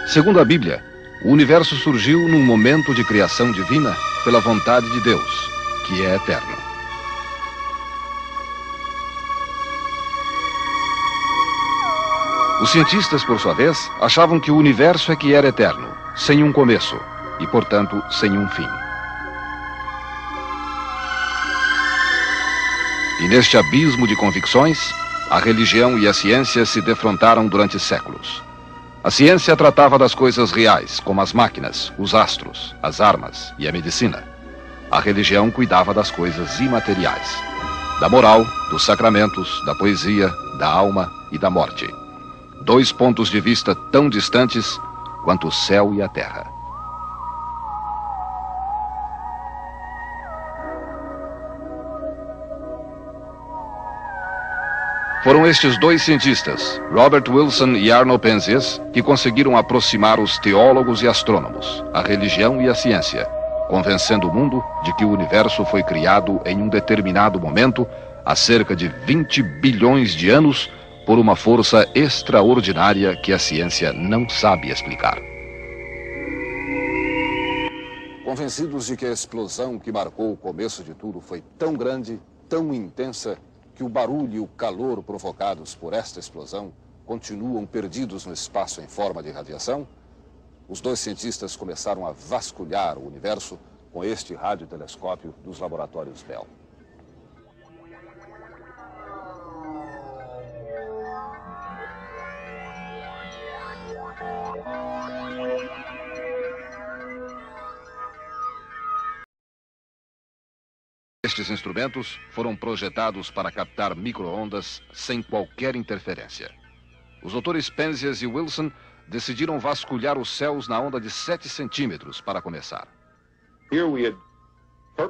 Segundo a Bíblia, o universo surgiu num momento de criação divina pela vontade de Deus, que é eterno. Os cientistas, por sua vez, achavam que o universo é que era eterno, sem um começo e, portanto, sem um fim. E neste abismo de convicções, a religião e a ciência se defrontaram durante séculos. A ciência tratava das coisas reais, como as máquinas, os astros, as armas e a medicina. A religião cuidava das coisas imateriais, da moral, dos sacramentos, da poesia, da alma e da morte. Dois pontos de vista tão distantes quanto o céu e a terra. Foram estes dois cientistas, Robert Wilson e Arnold Penzias, que conseguiram aproximar os teólogos e astrônomos, a religião e a ciência, convencendo o mundo de que o universo foi criado em um determinado momento, há cerca de 20 bilhões de anos, por uma força extraordinária que a ciência não sabe explicar. Convencidos de que a explosão que marcou o começo de tudo foi tão grande, tão intensa, que o barulho e o calor provocados por esta explosão continuam perdidos no espaço em forma de radiação, os dois cientistas começaram a vasculhar o universo com este radiotelescópio dos laboratórios Bell. Estes instrumentos foram projetados para captar micro-ondas sem qualquer interferência. Os doutores Penzias e Wilson decidiram vasculhar os céus na onda de 7 centímetros para começar.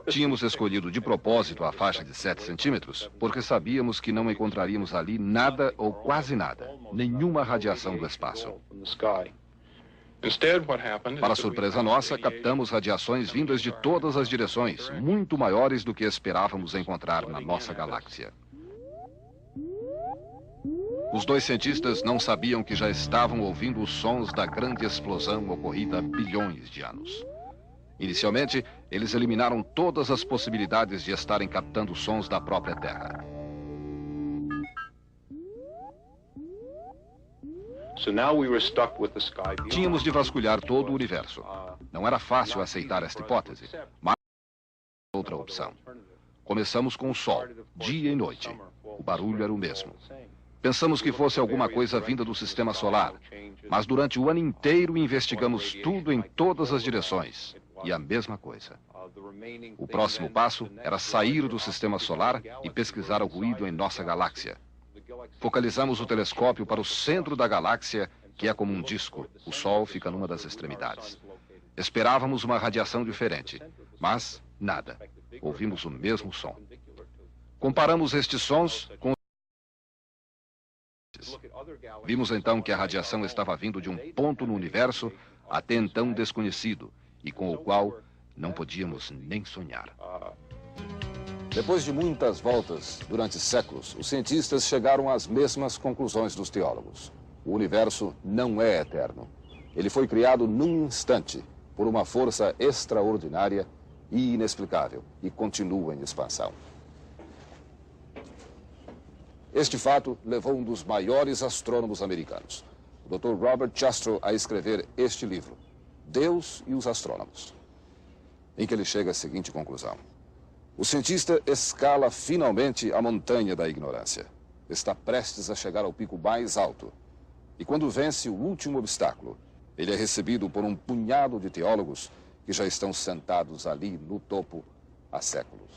Tínhamos escolhido de propósito a faixa de 7 centímetros porque sabíamos que não encontraríamos ali nada ou quase nada, nenhuma radiação do espaço. Para surpresa nossa, captamos radiações vindas de todas as direções, muito maiores do que esperávamos encontrar na nossa galáxia. Os dois cientistas não sabiam que já estavam ouvindo os sons da grande explosão ocorrida há bilhões de anos. Inicialmente, eles eliminaram todas as possibilidades de estarem captando sons da própria Terra. Tínhamos de vasculhar todo o universo. Não era fácil aceitar esta hipótese, mas outra opção. Começamos com o Sol, dia e noite. O barulho era o mesmo. Pensamos que fosse alguma coisa vinda do sistema solar, mas durante o ano inteiro investigamos tudo em todas as direções, e a mesma coisa. O próximo passo era sair do sistema solar e pesquisar o ruído em nossa galáxia. Focalizamos o telescópio para o centro da galáxia, que é como um disco. O Sol fica numa das extremidades. Esperávamos uma radiação diferente, mas nada. Ouvimos o mesmo som. Comparamos estes sons com os... Vimos então que a radiação estava vindo de um ponto no universo até então desconhecido e com o qual não podíamos nem sonhar. Depois de muitas voltas, durante séculos, os cientistas chegaram às mesmas conclusões dos teólogos. O universo não é eterno. Ele foi criado num instante, por uma força extraordinária e inexplicável, e continua em expansão. Este fato levou um dos maiores astrônomos americanos, o Dr. Robert Jastrow, a escrever este livro, Deus e os Astrônomos, em que ele chega à seguinte conclusão. O cientista escala finalmente a montanha da ignorância. Está prestes a chegar ao pico mais alto. E quando vence o último obstáculo, ele é recebido por um punhado de teólogos que já estão sentados ali no topo há séculos.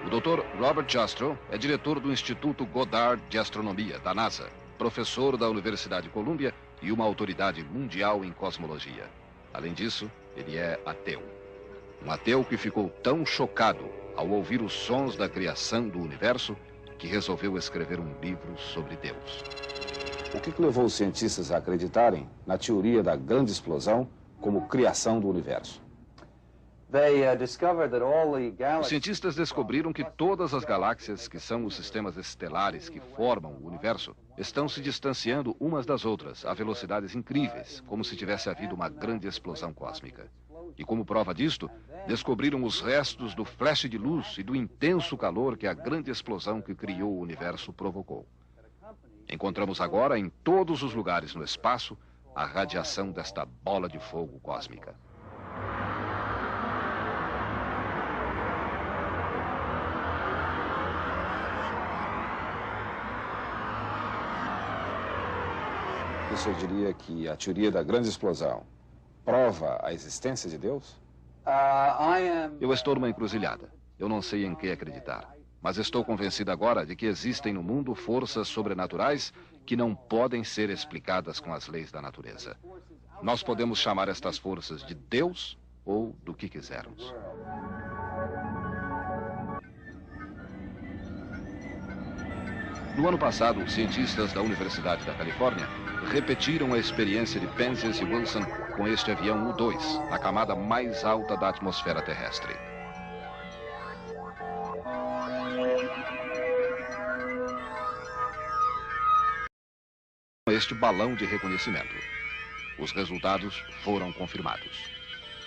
O Dr. Robert Jastrow é diretor do Instituto Goddard de Astronomia, da NASA, professor da Universidade de Columbia e uma autoridade mundial em cosmologia. Além disso, ele é ateu. Um ateu que ficou tão chocado ao ouvir os sons da criação do universo que resolveu escrever um livro sobre Deus. O que levou os cientistas a acreditarem na teoria da grande explosão como criação do universo? Os cientistas descobriram que todas as galáxias, que são os sistemas estelares que formam o universo, estão se distanciando umas das outras a velocidades incríveis, como se tivesse havido uma grande explosão cósmica. E como prova disto, descobriram os restos do flash de luz e do intenso calor que a grande explosão que criou o universo provocou. Encontramos agora, em todos os lugares no espaço, a radiação desta bola de fogo cósmica. O senhor diria que a teoria da grande explosão prova a existência de Deus? Eu estou numa encruzilhada. Eu não sei em que acreditar. Mas estou convencido agora de que existem no mundo forças sobrenaturais que não podem ser explicadas com as leis da natureza. Nós podemos chamar estas forças de Deus ou do que quisermos. No ano passado, cientistas da Universidade da Califórnia repetiram a experiência de Penzias e Wilson com este avião U-2, na camada mais alta da atmosfera terrestre. Este balão de reconhecimento. Os resultados foram confirmados.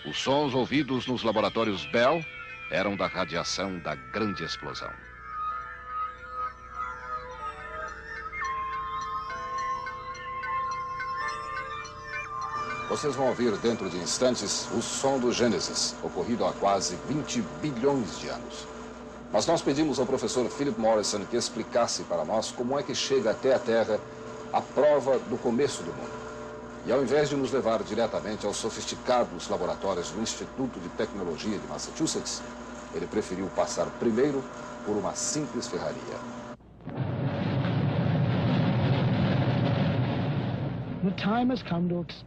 Os sons ouvidos nos laboratórios Bell eram da radiação da grande explosão. Vocês vão ouvir dentro de instantes o som do Gênesis, ocorrido há quase 20 bilhões de anos. Mas nós pedimos ao professor Philip Morrison que explicasse para nós como é que chega até a Terra a prova do começo do mundo. E ao invés de nos levar diretamente aos sofisticados laboratórios do Instituto de Tecnologia de Massachusetts, ele preferiu passar primeiro por uma simples ferraria.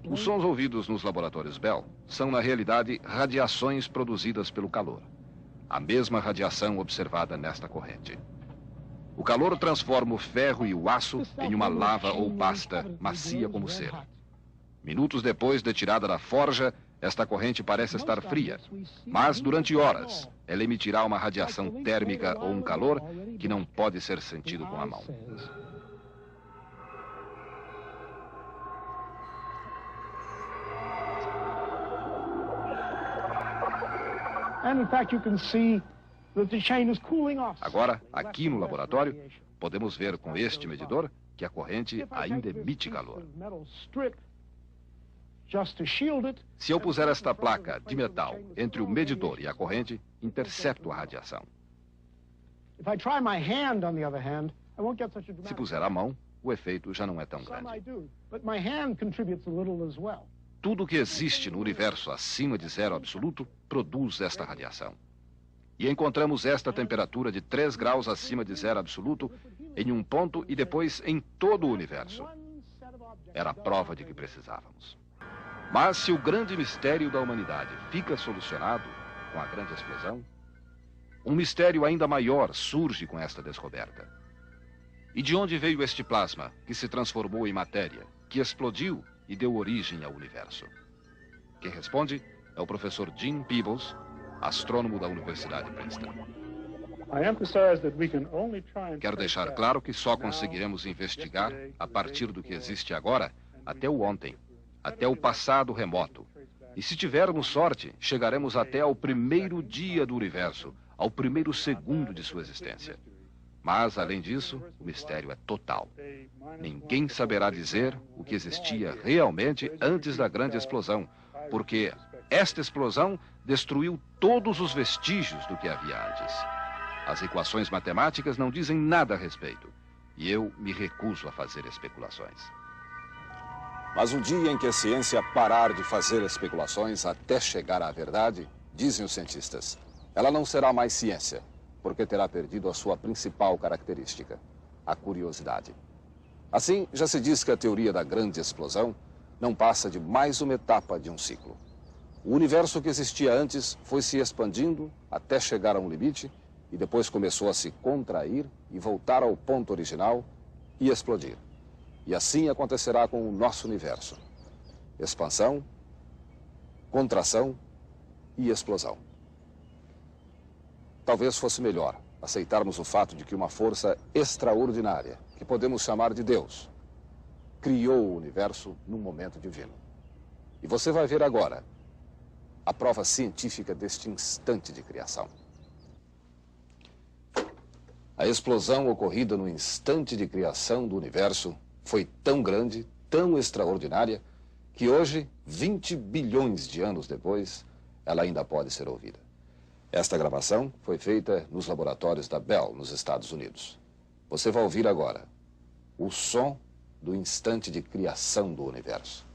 Os sons ouvidos nos laboratórios Bell são, na realidade, radiações produzidas pelo calor. A mesma radiação observada nesta corrente. O calor transforma o ferro e o aço em uma lava ou pasta macia como cera. Minutos depois de tirada da forja, esta corrente parece estar fria, mas durante horas ela emitirá uma radiação térmica ou um calor que não pode ser sentido com a mão. Agora, aqui no laboratório, podemos ver com este medidor que a corrente ainda emite calor. Se eu puser esta placa de metal entre o medidor e a corrente, intercepto a radiação. Se puser a mão, o efeito já não é tão grande. Tudo que existe no universo acima de zero absoluto produz esta radiação. E encontramos esta temperatura de 3 graus acima de zero absoluto em um ponto e depois em todo o universo. Era a prova de que precisávamos. Mas se o grande mistério da humanidade fica solucionado com a grande explosão, um mistério ainda maior surge com esta descoberta. E de onde veio este plasma que se transformou em matéria, que explodiu e deu origem ao universo? Quem responde é o professor Jim Peebles, astrônomo da Universidade de Princeton. Quero deixar claro que só conseguiremos investigar, a partir do que existe agora, até o ontem, até o passado remoto. E se tivermos sorte, chegaremos até ao primeiro dia do universo, ao primeiro segundo de sua existência. Mas, além disso, o mistério é total. Ninguém saberá dizer o que existia realmente antes da grande explosão, porque esta explosão destruiu todos os vestígios do que havia antes. As equações matemáticas não dizem nada a respeito, e eu me recuso a fazer especulações. Mas o dia em que a ciência parar de fazer especulações até chegar à verdade, dizem os cientistas, ela não será mais ciência, porque terá perdido a sua principal característica, a curiosidade. Assim, já se diz que a teoria da grande explosão não passa de mais uma etapa de um ciclo. O universo que existia antes foi se expandindo até chegar a um limite e depois começou a se contrair e voltar ao ponto original e explodir. E assim acontecerá com o nosso universo. Expansão, contração e explosão. Talvez fosse melhor aceitarmos o fato de que uma força extraordinária, que podemos chamar de Deus, criou o universo num momento divino. E você vai ver agora a prova científica deste instante de criação. A explosão ocorrida no instante de criação do universo foi tão grande, tão extraordinária, que hoje, 20 bilhões de anos depois, ela ainda pode ser ouvida. Esta gravação foi feita nos laboratórios da Bell, nos Estados Unidos. Você vai ouvir agora o som do instante de criação do universo.